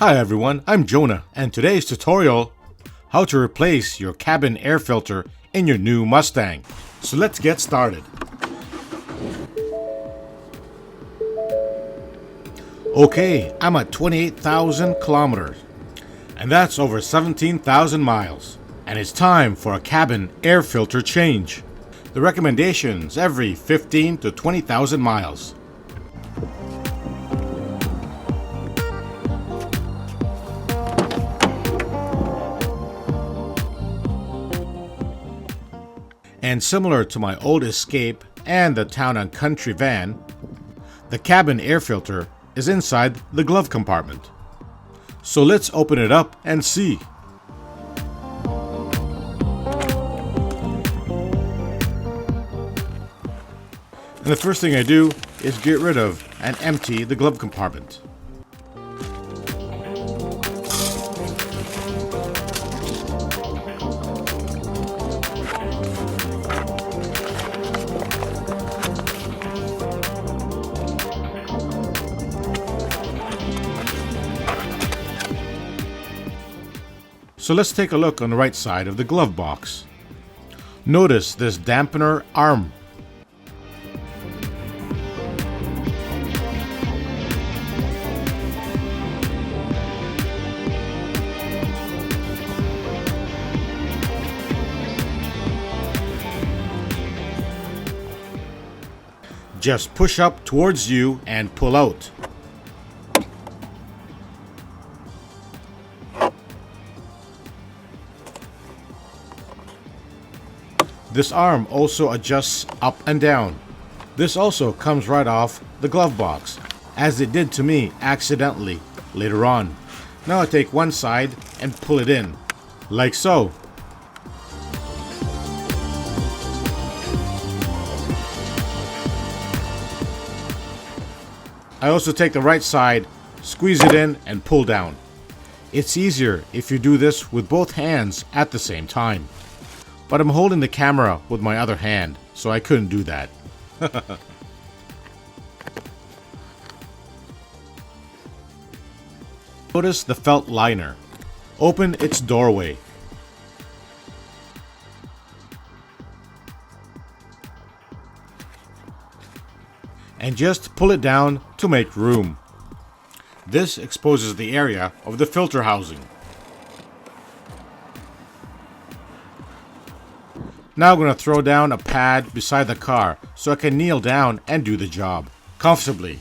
Hi everyone, I'm Jonah, and today's tutorial, how to replace your cabin air filter in your new Mustang. So let's get started. Okay, I'm at 28,000 kilometers, and that's over 17,000 miles. And it's time for a cabin air filter change. The recommendations every 15 to 20,000 miles. And similar to my old Escape and the Town and Country van, the cabin air filter is inside the glove compartment. So let's open it up and see. And the first thing I do is get rid of and empty the glove compartment. So let's take a look on the right side of the glove box. Notice this dampener arm. Just push up towards you and pull out. This arm also adjusts up and down. This also comes right off the glove box, as it did to me accidentally later on. Now I take one side and pull it in, like so. I also take the right side, squeeze it in, and pull down. It's easier if you do this with both hands at the same time. But I'm holding the camera with my other hand, so I couldn't do that. Notice the felt liner. Open its doorway. And just pull it down to make room. This exposes the area of the filter housing. Now I'm going to throw down a pad beside the car so I can kneel down and do the job comfortably.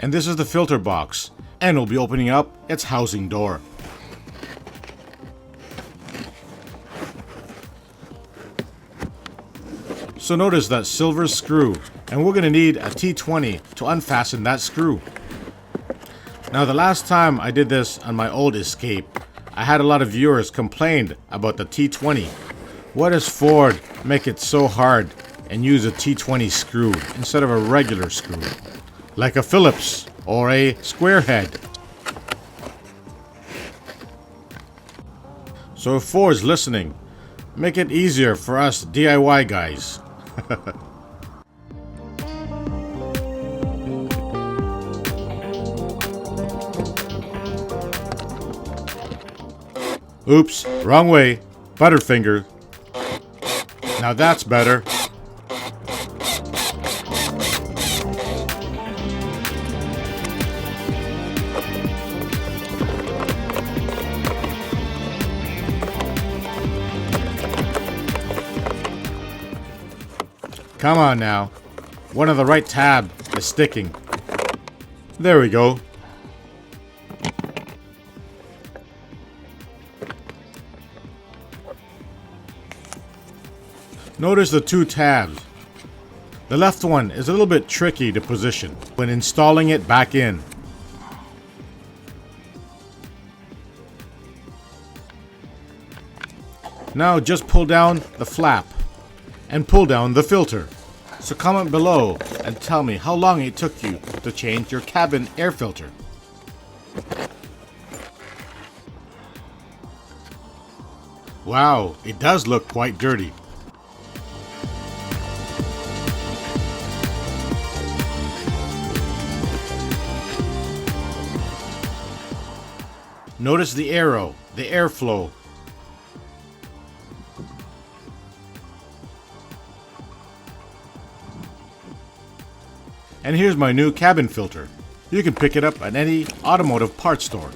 And this is the filter box, and we'll be opening up its housing door. So notice that silver screw, and we're going to need a T20 to unfasten that screw. Now the last time I did this on my old Escape, I had a lot of viewers complained about the T20. Why does Ford make it so hard and use a T20 screw instead of a regular screw, like a Phillips or a square head? So if Ford's listening, make it easier for us DIY guys. Oops, wrong way. Butterfinger. Now that's better. Come on now. One of the right tab is sticking. There we go. Notice the two tabs. The left one is a little bit tricky to position when installing it back in. Now just pull down the flap and pull down the filter. So comment below and tell me how long it took you to change your cabin air filter. Wow, it does look quite dirty. Notice the arrow, the airflow. And here's my new cabin filter. You can pick it up at any automotive parts store.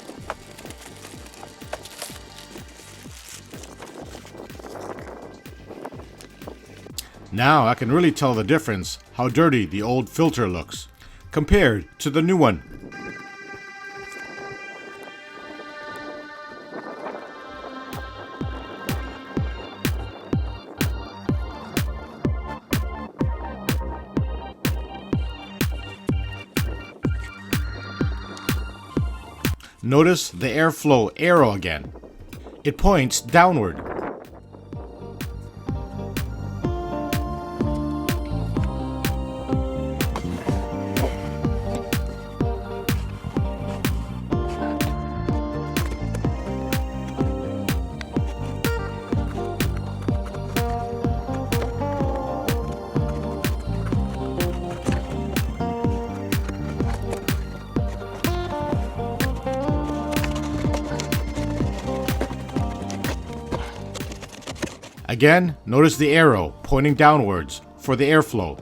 Now I can really tell the difference how dirty the old filter looks compared to the new one. Notice the airflow arrow again. It points downward. Again, notice the arrow pointing downwards for the airflow.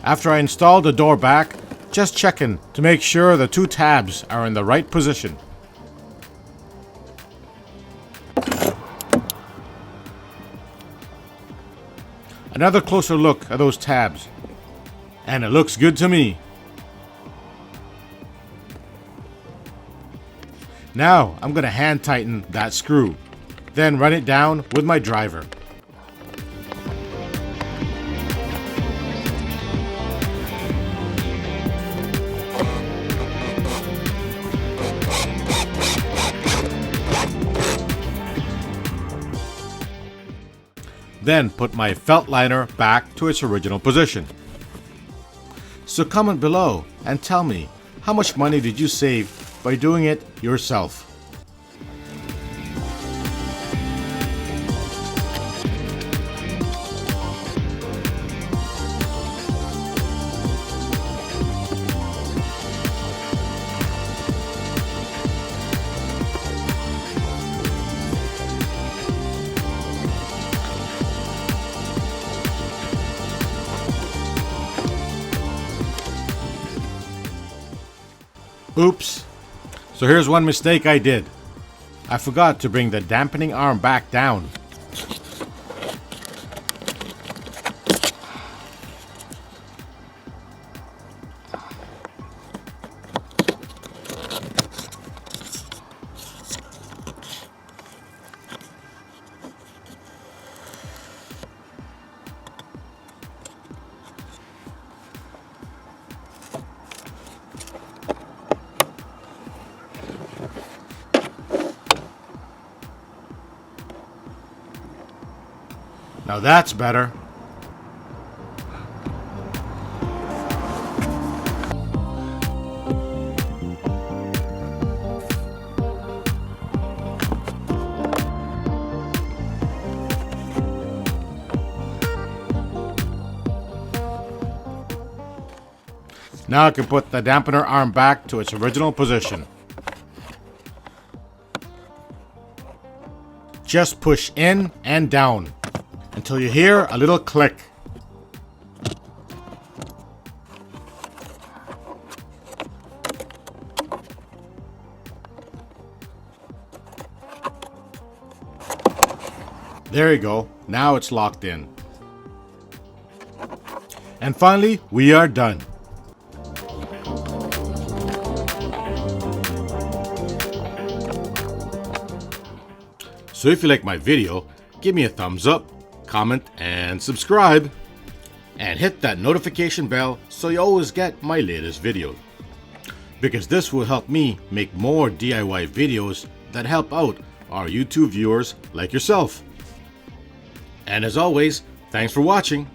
After I installed the door back, just checking to make sure the two tabs are in the right position. Another closer look at those tabs, and it looks good to me. Now I'm going to hand tighten that screw, then run it down with my driver. Then put my felt liner back to its original position. So comment below and tell me, how much money did you save by doing it yourself? Oops. So here's one mistake I did. I forgot to bring the dampening arm back down. Now that's better. Now I can put the dampener arm back to its original position. Just push in and down until you hear a little click. There you go. Now it's locked in. And finally, we are done. So if you like my video, give me a thumbs up, comment, and subscribe. And hit that notification bell so you always get my latest video. Because this will help me make more DIY videos that help out our YouTube viewers like yourself. And as always, thanks for watching.